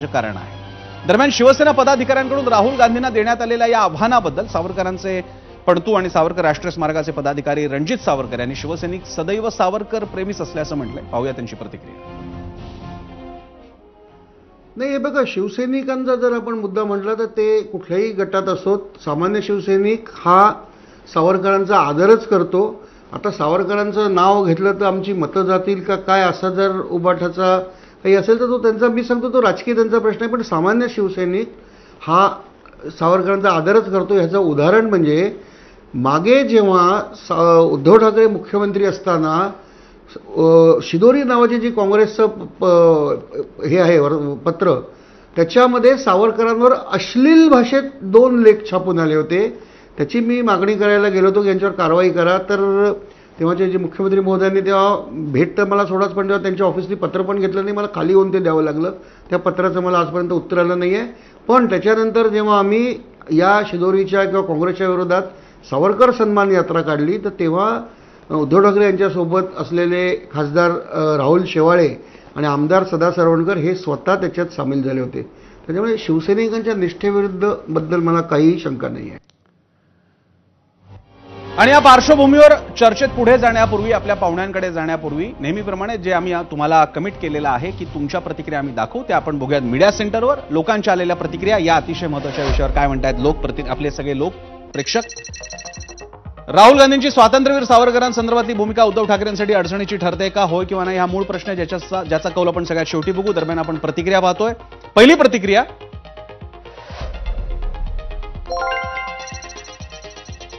कारण आहे। दरम्यान शिवसेना पदाधिकाऱ्यांकडून राहुल गांधींना देण्यात आलेल्या या आव्हानाबद्दल सावरकरांचे पणतू आणि सावरकर राष्ट्रीय स्मारकाचे पदाधिकारी रणजित सावरकर यांनी शिवसैनिक सदैव सावरकर प्रेमीच असल्याचं म्हटलंय। पाहूया त्यांची प्रतिक्रिया। नाही, हे बघा, शिवसैनिकांचा जर आपण मुद्दा म्हटला तर ते कुठल्याही गटात असोत, सामान्य शिवसैनिक हा सावरकरांचा आदरच करतो। आता सावरकरांचं नाव घेतलं तर आमची मतं जातील का काय, असा जर उबाठाचा काही असेल तर तो त्यांचा, मी सांगतो, तो राजकीय त्यांचा प्रश्न आहे। पण सामान्य शिवसैनिक हा सावरकरांचा आदरच करतो। ह्याचं उदाहरण म्हणजे मागे जेव्हा उद्धव ठाकरे मुख्यमंत्री असताना शिदोरी नावाची जी काँग्रेसचं हे आहे पत्र, त्याच्यामध्ये सावरकरांवर अश्लील भाषेत 2 लेख छापून आले होते। त्याची मी मागणी करायला गेलो होतो की यांच्यावर कारवाई करा। तर तेव्हाचे जे मुख्यमंत्री महोदयांनी तेव्हा भेट तर मला सोडाच, पण तेव्हा त्यांच्या ऑफिसनी पत्र पण घेतलं नाही, मला खाली येऊन ते द्यावं लागलं। त्या पत्राचं मला आजपर्यंत उत्तर आलं नाही आहे। पण त्याच्यानंतर जेव्हा आम्ही या शिदोरीच्या किंवा काँग्रेसच्या विरोधात सावरकर सन्मान यात्रा काढली तर तेव्हा उद्धव ठाकरे यांच्यासोबत असलेले खासदार राहुल शेवाळे आणि आमदार सदा सरवणकर हे स्वतः त्याच्यात सामील झाले होते। त्याच्यामुळे शिवसैनिकांच्या निष्ठेविरुद्धबद्दल मला काही शंका नाही आहे। आणि या पार्श्वभूमीवर चर्चेत पुढे जाण्यापूर्वी, आपल्या पाहुण्यांकडे जाण्यापूर्वी नेहमीप्रमाणे जे आम्ही तुम्हाला कमिट केलेलं आहे की तुमच्या प्रतिक्रिया आम्ही दाखवू, त्या आपण बघूयात मीडिया सेंटरवर लोकांच्या आलेल्या प्रतिक्रिया या अतिशय महत्त्वाच्या विषयावर काय म्हणतात लोक, आपले सगळे लोक प्रेक्षक। राहुल गांधींची स्वातंत्र्यवीर सावरकरांसंदर्भातली भूमिका उद्धव ठाकरेंसाठी अडचणीची ठरते का, होय किंवा नाही, हा मूळ प्रश्न आहे ज्याचा कौल आपण सगळ्यात शेवटी बघू। दरम्यान आपण प्रतिक्रिया पाहतोय। पहिली प्रतिक्रिया,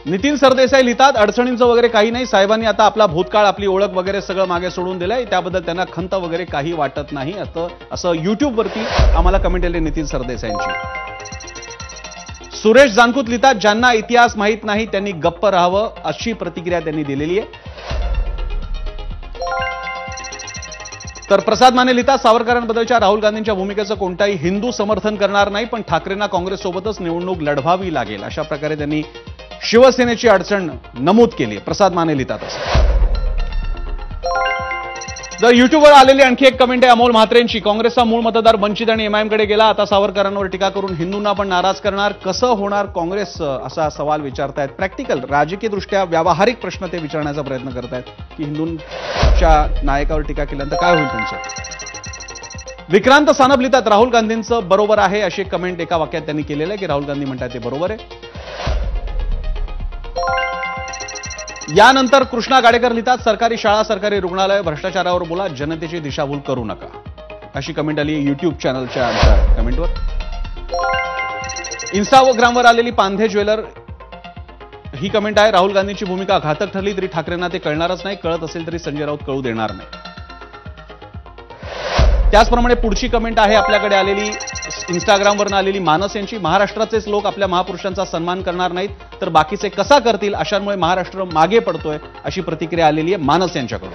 नितीन सरदेसाई लिहितात, अडचणींचं वगैरे काही नाही, साहेबांनी आता आपला भूतकाळ, आपली ओळख वगैरे सगळं मागे सोडून दिलंय, त्याबद्दल त्यांना खंत वगैरे काही वाटत नाही, असं युट्यूबवरती आम्हाला कमेंट आली नितीन सरदेसाईंची। सुरेश जानकुत लिहितात, ज्यांना इतिहास माहीत नाही त्यांनी गप्प राहावं, अशी प्रतिक्रिया त्यांनी दिलेली आहे। तर प्रसाद माने लिहितात, सावरकरांबद्दलच्या राहुल गांधींच्या भूमिकेचं कोणताही हिंदू समर्थन करणार नाही, पण ठाकरेंना काँग्रेससोबतच निवडणूक लढवावी लागेल, अशा प्रकारे त्यांनी शिवसेनेची अडचण नमूद केली। प्रसाद माने लिहितात असं। जर युट्यूबवर आलेली आणखी एक कमेंट आहे अमोल म्हात्रेंची, काँग्रेसचा मूळ मतदार वंचित आणि एमआयएमकडे गेला, आता सावरकरांवर टीका करून हिंदूंना पण नाराज करणार, कसं होणार काँग्रेस, असा सवाल विचारतायत। प्रॅक्टिकल, राजकीयदृष्ट्या व्यावहारिक प्रश्न ते विचारण्याचा प्रयत्न करतायत की हिंदूंच्या नायकावर टीका केल्यानंतर काय होईल तुमचं। विक्रांत सानप लिहितात, राहुल गांधींचं बरोबर आहे, अशी कमेंट एका वाक्यात त्यांनी केलेलं आहे की राहुल गांधी म्हणतात ते बरोबर आहे। यानंतर कृष्णा गाडेकर लिहितात, सरकारी शाळा, सरकारी रुग्णालय, भ्रष्टाचारावर बोला, जनतेची दिशाभूल करू नका, अशी कमेंट आली युट्यूब चॅनलच्या आमच्या कमेंटवर। इंस्टाग्रामवर आलेली पांधे ज्वेलर ही कमेंट आहे, राहुल गांधींची भूमिका घातक ठरली तरी ठाकरेंना ते कळणारच नाही, कळत असेल तरी संजय राऊत कळू देणार नाही। त्याचप्रमाणे पुढची कमेंट आहे आपल्याकडे आलेली इंस्टाग्रामवरून आलेली मानस यांची, महाराष्ट्राचेच लोक आपल्या महापुरुषांचा सन्मान करणार नाहीत तर बाकीचे कसा करतील, अशांमुळे महाराष्ट्र मागे पडतोय, अशी प्रतिक्रिया आलेली आहे मानस यांच्याकडून।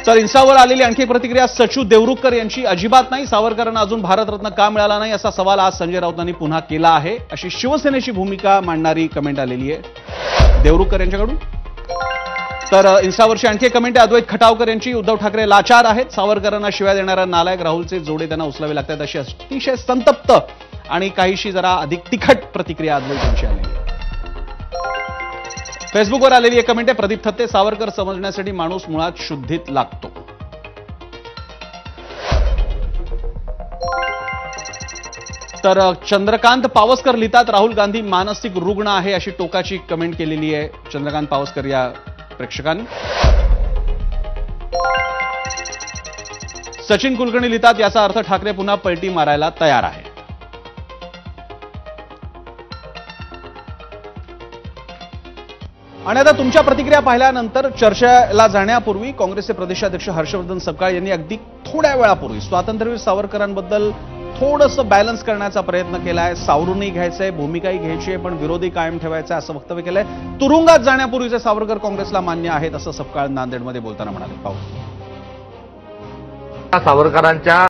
तर इन्स्टावर आलेली आणखी प्रतिक्रिया सचू देवरुखकर यांची, अजिबात नाही, सावरकरांना अजून भारतरत्न का मिळाला नाही असा सवाल आज संजय राऊतांनी पुन्हा केला आहे, अशी शिवसेनेची भूमिका मांडणारी कमेंट आलेली आहे देवरुखकर यांच्याकडून। तर इन्स्टावरची आणखी कमेंट आहे अद्वैत खटावकर यांची, उद्धव ठाकरे लाचार आहेत, सावरकरांना शिव्या देणारा नालायक राहुलचे जोडे त्यांना उचलावे लागतात, अशी अतिशय संतप्त आणि काहीशी जरा अधिक तिखट प्रतिक्रिया अद्वैत यांची आलेली आहे। फेसबुकवर आलेली एक कमेंट आहे प्रदीप थत्ते, सावरकर समजण्यासाठी माणूस मुळात शुद्धीत लागतो। तर चंद्रकांत पावसकर लिहितात, राहुल गांधी मानसिक रुग्ण आहे, अशी टोकाची कमेंट केलेली आहे चंद्रकांत पावसकर या प्रेक्षकांनी। सचिन कुलकर्णी लिहितात, याचा अर्थ ठाकरे पुन्हा पलटी मारायला तयार आहे। आणि आता तुमच्या प्रतिक्रिया पाहिल्यानंतर चर्चेला जाण्यापूर्वी काँग्रेसचे प्रदेशाध्यक्ष हर्षवर्धन सपकाळ यांनी अगदी थोड्या वेळापूर्वी स्वातंत्र्यवीर सावरकरांबद्दल थोडंसं बॅलन्स करण्याचा प्रयत्न केलाय, सावरूनही घ्यायचंय, भूमिकाही घ्यायची आहे, पण विरोधी कायम ठेवायचा, असं वक्तव्य केलंय। तुरुंगात जाण्यापूर्वीचे सावरकर काँग्रेसला मान्य आहेत, असं सपकाळ नांदेडमध्ये बोलताना म्हणाले। पाहू। सावरकरांच्या